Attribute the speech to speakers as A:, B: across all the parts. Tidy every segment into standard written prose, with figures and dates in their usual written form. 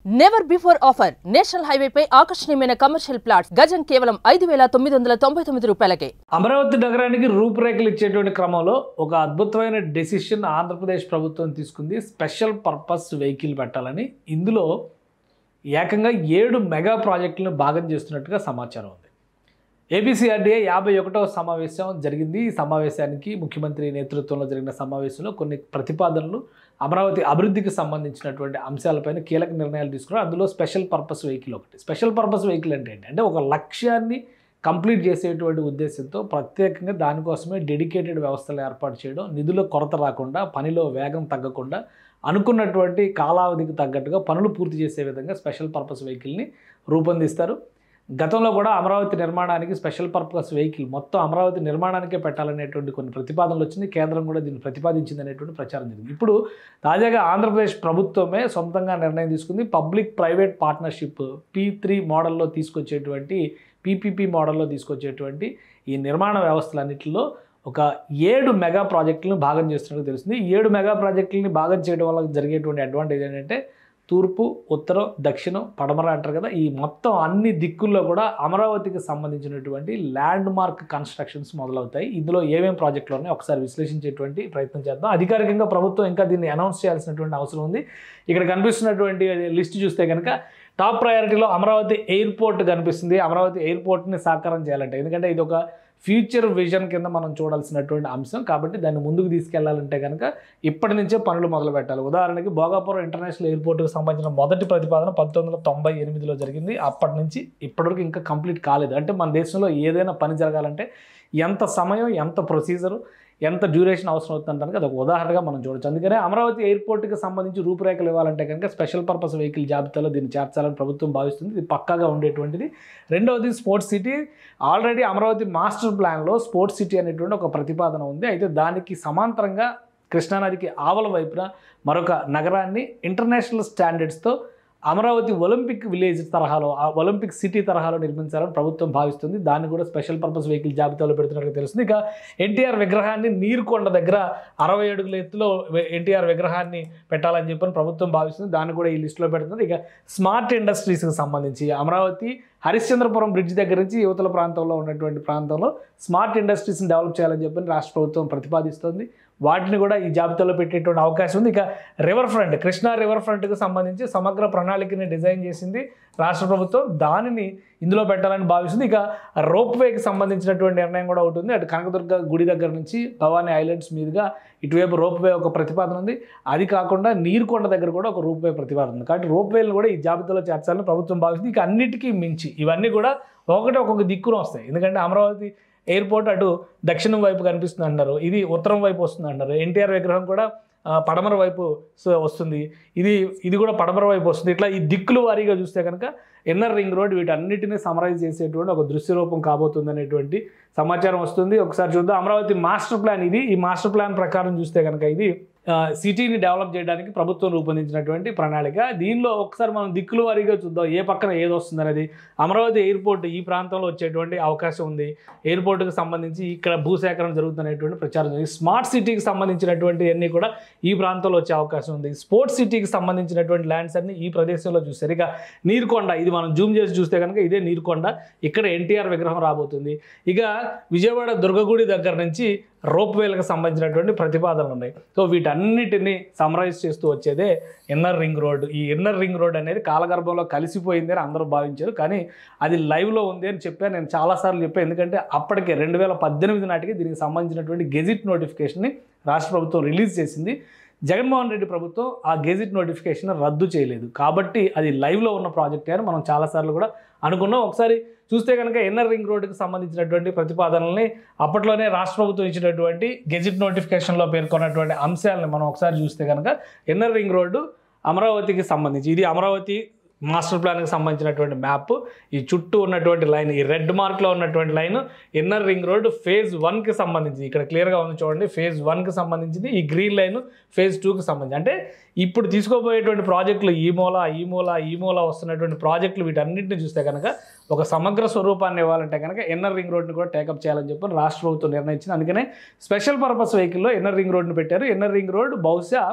A: Never before offer national highway పై ఆకర్షణీయమైన commercial plots గజం కేవలం 5,999 రూపాయలకే.
B: అమరావతి నగరానికి రూపురేఖలు ఇచ్చేటువంటి క్రమంలో ఒక అద్భుతమైన డెసిషన్ ఆంధ్రప్రదేశ్ ప్రభుత్వం తీసుకుంది. స్పెషల్ పర్పస్ వెహికల్ పెట్టాలని ఇందులో ఏకంగా 7 మెగా ప్రాజెక్టులను భాగం చేస్తున్నట్టుగా సమాచారం ఉంది. ఏపీసీఆర్డీఏ 51వ సమావేశం జరిగింది. ఈ సమావేశానికి ముఖ్యమంత్రి నేతృత్వంలో జరిగిన సమావేశంలో కొన్ని ప్రతిపాదనలు అమరావతి అభివృద్ధికి సంబంధించినటువంటి అంశాలపైన కీలక నిర్ణయాలు తీసుకున్నారు. అందులో స్పెషల్ పర్పస్ వెహికల్ ఒకటి. స్పెషల్ పర్పస్ వెహికల్ అంటే ఏంటి అంటే ఒక లక్ష్యాన్ని కంప్లీట్ చేసేటువంటి ఉద్దేశంతో ప్రత్యేకంగా దానికోసమే డెడికేటెడ్ వ్యవస్థలు ఏర్పాటు చేయడం, నిధుల కొరత రాకుండా, పనిలో వేగం తగ్గకుండా, అనుకున్నటువంటి కాలావధికి తగ్గట్టుగా పనులు పూర్తి చేసే విధంగా స్పెషల్ పర్పస్ వెహికల్ని రూపొందిస్తారు. గతంలో కూడా అమరావతి నిర్మాణానికి స్పెషల్ పర్పస్ వెహికల్ మొత్తం అమరావతి నిర్మాణానికే పెట్టాలనేటువంటి కొన్ని ప్రతిపాదనలు వచ్చింది. కేంద్రం కూడా దీన్ని ప్రతిపాదించింది అనేటువంటి ప్రచారం జరిగింది. ఇప్పుడు తాజాగా ఆంధ్రప్రదేశ్ ప్రభుత్వమే సొంతంగా నిర్ణయం తీసుకుంది. పబ్లిక్ ప్రైవేట్ పార్ట్నర్షిప్ P3 మోడల్లో తీసుకొచ్చేటువంటి PPP మోడల్లో తీసుకొచ్చేటువంటి ఈ నిర్మాణ వ్యవస్థలన్నింటిలో ఒక 7 మెగా ప్రాజెక్టులను భాగం చేస్తున్నట్టు తెలుస్తుంది. 7 మెగా ప్రాజెక్టులని భాగం చేయడం వల్ల జరిగేటువంటి అడ్వాంటేజ్ ఏంటంటే తూర్పు, ఉత్తరం, దక్షిణం, పడమర అంటారు కదా, ఈ మొత్తం అన్ని దిక్కుల్లో కూడా అమరావతికి సంబంధించినటువంటి ల్యాండ్ మార్క్ కన్స్ట్రక్షన్స్ మొదలవుతాయి. ఇందులో ఏమేమి ప్రాజెక్టులు ఉన్నాయో ఒకసారి విశ్లేషించేటువంటి ప్రయత్నం చేద్దాం. అధికారికంగా ప్రభుత్వం ఇంకా దీన్ని అనౌన్స్ చేయాల్సినటువంటి అవసరం ఉంది. ఇక్కడ కనిపిస్తున్నటువంటి లిస్ట్ చూస్తే కనుక టాప్ ప్రయారిటీలో అమరావతి ఎయిర్పోర్ట్ కనిపిస్తుంది. అమరావతి ఎయిర్పోర్ట్ని సాకారం చేయాలంటే, ఎందుకంటే ఇది ఒక ఫ్యూచర్ విజన్ కింద మనం చూడాల్సినటువంటి అంశం కాబట్టి దాన్ని ముందుకు తీసుకెళ్లాలంటే కనుక ఇప్పటి నుంచే పనులు మొదలు పెట్టాలి. ఉదాహరణకి భోగాపురం ఇంటర్నేషనల్ ఎయిర్పోర్ట్కి సంబంధించిన మొదటి ప్రతిపాదన 1998లో జరిగింది. అప్పటి నుంచి ఇప్పటివరకు ఇంకా కంప్లీట్ కాలేదు. అంటే మన దేశంలో ఏదైనా పని జరగాలంటే ఎంత సమయం, ఎంత ప్రొసీజరు, ఎంత డ్యూరేషన్ అవసరం అవుతుందంటే అది ఒక ఉదాహరణగా మనం చూడొచ్చు. అందుకనే అమరావతి ఎయిర్పోర్ట్కి సంబంధించి రూపురేఖలు ఇవ్వాలంటే కనుక స్పెషల్ పర్పస్ వెహికల్ జాబితాలో దీన్ని చేర్చాలని ప్రభుత్వం భావిస్తుంది. ఇది పక్కాగా ఉండేటువంటిది. రెండవది sports city. Already Amaravati master ప్లాన్లో స్పోర్ట్స్ సిటీ అనేటువంటి ఒక ప్రతిపాదన ఉంది. అయితే దానికి సమాంతరంగా కృష్ణానదికి ఆవల వైపున మరొక నగరాన్ని ఇంటర్నేషనల్ స్టాండర్డ్స్తో అమరావతి ఒలింపిక్ విలేజ్ తరహాలో, ఆ ఒలింపిక్ సిటీ తరహాలో నిర్మించాలని ప్రభుత్వం భావిస్తుంది. దాన్ని కూడా స్పెషల్ పర్పస్ వెహికల్ జాబితాలో పెడుతున్నట్టు తెలుస్తుంది. ఇక ఎన్టీఆర్ విగ్రహాన్ని నీరుకొండ దగ్గర 60 అడుగుల ఎత్తులో ఎన్టీఆర్ విగ్రహాన్ని పెట్టాలని చెప్పని ప్రభుత్వం భావిస్తుంది. దాన్ని కూడా ఈ లిస్టులో పెడుతుంది. ఇక స్మార్ట్ ఇండస్ట్రీస్కి సంబంధించి అమరావతి హరిశ్చంద్రపురం బ్రిడ్జ్ దగ్గర నుంచి యువతల ప్రాంతంలో ఉన్నటువంటి ప్రాంతంలో స్మార్ట్ ఇండస్ట్రీస్ని డెవలప్ చేయాలని చెప్పని రాష్ట్ర ప్రభుత్వం ప్రతిపాదిస్తుంది. వాటిని కూడా ఈ జాబితాలో పెట్టేటువంటి అవకాశం ఉంది. ఇక రివర్ ఫ్రంట్, కృష్ణా రివర్ ఫ్రంట్కి సంబంధించి సమగ్ర ప్రణాళికని డిజైన్ చేసింది రాష్ట్ర ప్రభుత్వం. దానిని ఇందులో పెట్టాలని భావిస్తుంది. ఇక రోప్వేకి సంబంధించినటువంటి నిర్ణయం కూడా ఉంటుంది. అటు కనకదుర్గ గుడి దగ్గర నుంచి భవానీ ఐలాండ్స్ మీదుగా ఇటువైపు రోప్వే ఒక ప్రతిపాదన ఉంది. అది కాకుండా నీరుకొండ దగ్గర కూడా ఒక రోప్వే ప్రతిపాదన ఉంది. కాబట్టి రోప్వేలను కూడా ఈ జాబితాలో చేర్చాలని ప్రభుత్వం భావిస్తుంది. ఇక అన్నిటికీ మించి ఇవన్నీ కూడా ఒక్కొక్క దిక్కున వస్తాయి. ఎందుకంటే అమరావతి ఎయిర్పోర్ట్ అటు దక్షిణం వైపు కనిపిస్తుంది అంటారు, ఇది ఉత్తరం వైపు వస్తుంది అంటారు. ఎన్టీఆర్ విగ్రహం కూడా పడమర వైపు వస్తుంది, ఇది కూడా పడమర వైపు వస్తుంది. ఇట్లా ఈ దిక్కుల వారీగా చూస్తే కనుక ఇన్నర్ రింగ్ రోడ్ వీటన్నిటిని సమరైజ్ చేసేటువంటి ఒక దృశ్య రూపం కాబోతుంది అనేటువంటి సమాచారం వస్తుంది. ఒకసారి చూద్దాం అమరావతి మాస్టర్ ప్లాన్ ఇది. ఈ మాస్టర్ ప్లాన్ ప్రకారం చూస్తే కనుక ఇది సిటీని డెవలప్ చేయడానికి ప్రభుత్వం రూపొందించినటువంటి ప్రణాళిక. దీనిలో ఒకసారి మనం దిక్కుల వారీగా చూద్దాం ఏ పక్కన ఏది వస్తుంది అనేది. అమరావతి ఎయిర్పోర్ట్ ఈ ప్రాంతంలో వచ్చేటువంటి అవకాశం ఉంది. ఎయిర్పోర్ట్కి సంబంధించి ఇక్కడ భూసేకరణ జరుగుతున్నటువంటి ప్రచారం జరిగింది. స్మార్ట్ సిటీకి సంబంధించినటువంటి అన్నీ కూడా ఈ ప్రాంతంలో వచ్చే అవకాశం ఉంది. స్పోర్ట్స్ సిటీకి సంబంధించినటువంటి ల్యాండ్స్ అన్ని ఈ ప్రదేశంలో చూస్తారు. ఇక నీరుకొండ, ఇది మనం జూమ్ చేసి చూస్తే కనుక ఇదే నీరుకొండ, ఇక్కడ ఎన్టీఆర్ విగ్రహం రాబోతుంది. ఇక విజయవాడ దుర్గగుడి దగ్గర నుంచి రోప్వేలకు సంబంధించినటువంటి ప్రతిపాదనలు ఉన్నాయి. సో వీటన్నిటిని సమరైజ్ చేస్తూ వచ్చేదే ఇన్నర్ రింగ్ రోడ్. ఈ ఇన్నర్ రింగ్ రోడ్ అనేది కాలగర్భంలో కలిసిపోయింది అని అందరూ భావించారు, కానీ అది లైవ్లో ఉంది అని చెప్పాను. నేను చాలాసార్లు చెప్పాను. ఎందుకంటే అప్పటికే 2018 నాటికి దీనికి సంబంధించినటువంటి గెజిట్ నోటిఫికేషన్ని రాష్ట్ర ప్రభుత్వం రిలీజ్ చేసింది. జగన్మోహన్ రెడ్డి ప్రభుత్వం ఆ గెజిట్ నోటిఫికేషన్ రద్దు చేయలేదు. కాబట్టి అది లైవ్లో ఉన్న ప్రాజెక్ట్ అని మనం చాలాసార్లు కూడా అనుకున్నాం. ఒకసారి చూస్తే కనుక ఇన్నర్ రింగ్ రోడ్డుకి సంబంధించినటువంటి ప్రతిపాదనల్ని అప్పట్లోనే రాష్ట్ర ప్రభుత్వం ఇచ్చినటువంటి గెజిట్ నోటిఫికేషన్లో పేర్కొన్నటువంటి అంశాలను మనం ఒకసారి చూస్తే కనుక ఇన్నర్ రింగ్ రోడ్డు అమరావతికి సంబంధించి, ఇది అమరావతి మాస్టర్ ప్లాన్కి సంబంధించినటువంటి మ్యాప్. ఈ చుట్టూ ఉన్నటువంటి లైన్, ఈ రెడ్ మార్క్లో ఉన్నటువంటి line inner ring road phase 1కి సంబంధించి, ఇక్కడ క్లియర్గా ఉంది చూడండి, ఫేజ్ 1కి సంబంధించింది. ఈ గ్రీన్ లైన్ ఫేజ్ 2కి సంబంధించి. అంటే ఇప్పుడు తీసుకోబోయేటువంటి ప్రాజెక్టులు ఈ మూల వస్తున్నటువంటి ప్రాజెక్టులు వీటన్నింటిని చూస్తే కనుక ఒక సమగ్ర స్వరూపాన్ని ఇవ్వాలంటే కనుక ఇన్నర్ రింగ్ రోడ్ని కూడా టేకప్ చేయాలని చెప్పి రాష్ట్ర ప్రభుత్వం నిర్ణయించింది. అందుకనే స్పెషల్ పర్పస్ వెహికల్లో ఇన్నర్ రింగ్ రోడ్ని పెట్టారు. ఇన్నర్ రింగ్ రోడ్ బహుశా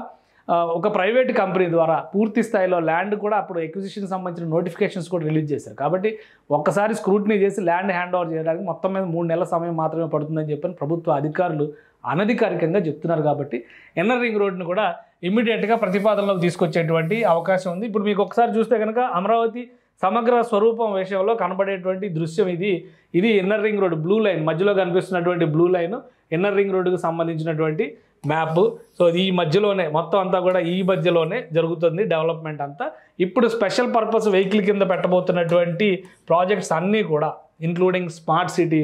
B: ఒక ప్రైవేట్ కంపెనీ ద్వారా పూర్తి స్థాయిలో ల్యాండ్ కూడా అప్పుడు ఎక్విజిషన్ సంబంధించిన నోటిఫికేషన్స్ కూడా రిలీజ్ చేశారు. కాబట్టి ఒక్కసారి స్క్రూటినీ చేసి ల్యాండ్ హ్యాండ్ ఓవర్ చేయడానికి మొత్తం మీద 3 నెలల సమయం మాత్రమే పడుతుందని చెప్పని ప్రభుత్వ అధికారులు అనధికారికంగా చెప్తున్నారు. కాబట్టి ఇన్నర్ రింగ్ రోడ్ని కూడా ఇమ్మీడియట్గా ప్రతిపాదనలోకి తీసుకొచ్చేటువంటి అవకాశం ఉంది. ఇప్పుడు మీకు ఒకసారి చూస్తే కనుక అమరావతి సమగ్ర స్వరూపం విషయంలో కనబడేటువంటి దృశ్యం ఇది inner ring road blue line మధ్యలో కనిపిస్తున్నటువంటి బ్లూ లైన్ ఇన్నర్ రింగ్ రోడ్డుకు సంబంధించినటువంటి మ్యాప్. సో ఈ మధ్యలోనే మొత్తం అంతా కూడా ఈ మధ్యలోనే జరుగుతుంది డెవలప్మెంట్ అంతా. ఇప్పుడు స్పెషల్ పర్పస్ వెహికల్ కింద పెట్టబోతున్నటువంటి ప్రాజెక్ట్స్ అన్నీ కూడా including smart city,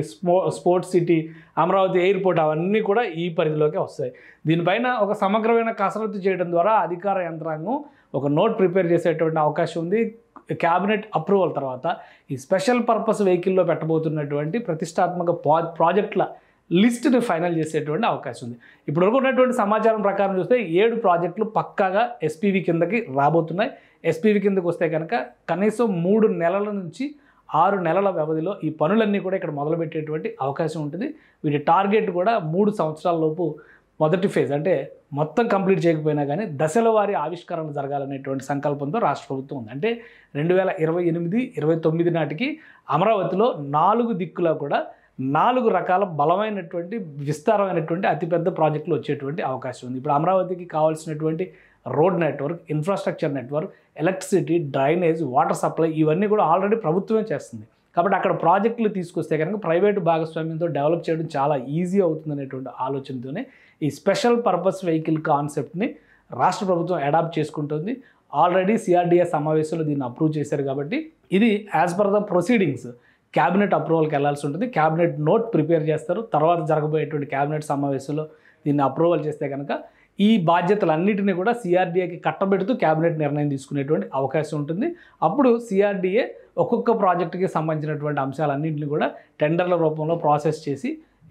B: sports city, Amaravati airport అవన్నీ కూడా ఈ పరిధిలోకి వస్తాయి. దీనిపైన ఒక సమగ్రమైన కసరత్తు చేయడం ద్వారా అధికార యంత్రాంగం ఒక నోట్ ప్రిపేర్ చేసేటువంటి అవకాశం ఉంది. క్యాబినెట్ అప్రూవల్ తర్వాత ఈ స్పెషల్ పర్పస్ వెహికల్లో పెట్టబోతున్నటువంటి ప్రతిష్టాత్మక ప్రాజెక్టుల లిస్ట్ని ఫైనల్ చేసేటువంటి అవకాశం ఉంది. ఇప్పటివరకు ఉన్నటువంటి సమాచారం ప్రకారం చూస్తే 7 ప్రాజెక్టులు పక్కాగా ఎస్పీవీ కిందకి రాబోతున్నాయి. ఎస్పీవీ కిందకి వస్తే కనుక కనీసం 3 నెలల నుంచి 6 నెలల వ్యవధిలో ఈ పనులన్నీ కూడా ఇక్కడ మొదలుపెట్టేటువంటి అవకాశం ఉంటుంది. వీటి టార్గెట్ కూడా 3 సంవత్సరాల లోపు మొదటి ఫేజ్ అంటే మొత్తం కంప్లీట్ చేయకపోయినా కానీ దశల వారీ ఆవిష్కరణ జరగాలనేటువంటి సంకల్పంతో రాష్ట్ర ప్రభుత్వం ఉంది. అంటే 2028-29 నాటికి అమరావతిలో 4 దిక్కులా కూడా 4 రకాల బలమైనటువంటి విస్తారమైనటువంటి అతిపెద్ద ప్రాజెక్టులు వచ్చేటువంటి అవకాశం ఉంది. ఇప్పుడు అమరావతికి కావాల్సినటువంటి road network, infrastructure network, electricity, drainage, water supply ఇవన్నీ కూడా ఆల్రెడీ ప్రభుత్వమే చేస్తుంది. కాబట్టి అక్కడ ప్రాజెక్టులు తీసుకొస్తే కనుక ప్రైవేటు భాగస్వామ్యంతో డెవలప్ చేయడం చాలా ఈజీ అవుతుందనేటువంటి ఆలోచనతోనే ఈ స్పెషల్ పర్పస్ వెహికల్ కాన్సెప్ట్ని రాష్ట్ర ప్రభుత్వం అడాప్ట్ చేసుకుంటుంది. ఆల్రెడీ సిఆర్డీఏ సమావేశంలో దీన్ని అప్రూవ్ చేశారు. కాబట్టి ఇది as per the proceedings cabinet అప్రూవల్కి వెళ్లాల్సి ఉంటుంది. క్యాబినెట్ నోట్ ప్రిపేర్ చేస్తారు. తర్వాత జరగబోయేటువంటి క్యాబినెట్ సమావేశంలో దీన్ని అప్రూవల్ చేస్తే కనుక ఈ బాధ్యతలన్నింటినీ కూడా సిఆర్డీఏకి కట్టబెడుతూ క్యాబినెట్ నిర్ణయం తీసుకునేటువంటి అవకాశం ఉంటుంది. అప్పుడు సిఆర్డీఏ ఒక్కొక్క ప్రాజెక్టుకి సంబంధించినటువంటి అంశాలన్నింటినీ కూడా టెండర్ల రూపంలో ప్రాసెస్ చేసి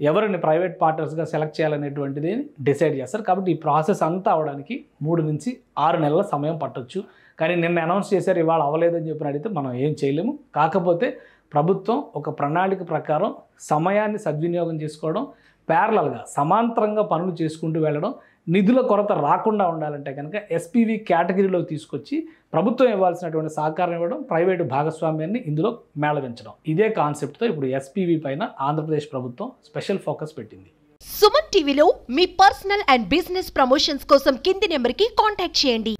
B: ఎవరిని ప్రైవేట్ పార్ట్నర్స్గా సెలెక్ట్ చేయాలనేటువంటిది డిసైడ్ చేస్తారు. కాబట్టి ఈ ప్రాసెస్ అంతా అవడానికి 3 నుంచి 6 నెలల సమయం పట్టొచ్చు. కానీ నిన్న అనౌన్స్ చేశారు, ఇవాళ అవ్వలేదని చెప్పిన అడిగితే మనం ఏం చేయలేము. కాకపోతే ప్రభుత్వం ఒక ప్రణాళిక ప్రకారం సమయాన్ని సద్వినియోగం చేసుకోవడం, ప్యారలల్గా సమాంతరంగా పనులు చేసుకుంటూ వెళ్ళడం, నిధుల కొరత రాకుండా ఉండాలంటే కనుక ఎస్పీవీ కేటగిరీలోకి తీసుకొచ్చి ప్రభుత్వం ఇవ్వాల్సినటువంటి సహకారం ఇవ్వడం, ప్రైవేటు భాగస్వామ్యాన్ని ఇందులో మేళవించడం, ఇదే కాన్సెప్ట్తో ఇప్పుడు ఎస్పీవీ పైన ఆంధ్రప్రదేశ్ ప్రభుత్వం స్పెషల్ ఫోకస్ పెట్టింది.
C: సుమన్ టీవీలో మీ పర్సనల్ అండ్ బిజినెస్ ప్రమోషన్స్ కోసం కింది నెంబర్కి కాంటాక్ట్ చేయండి.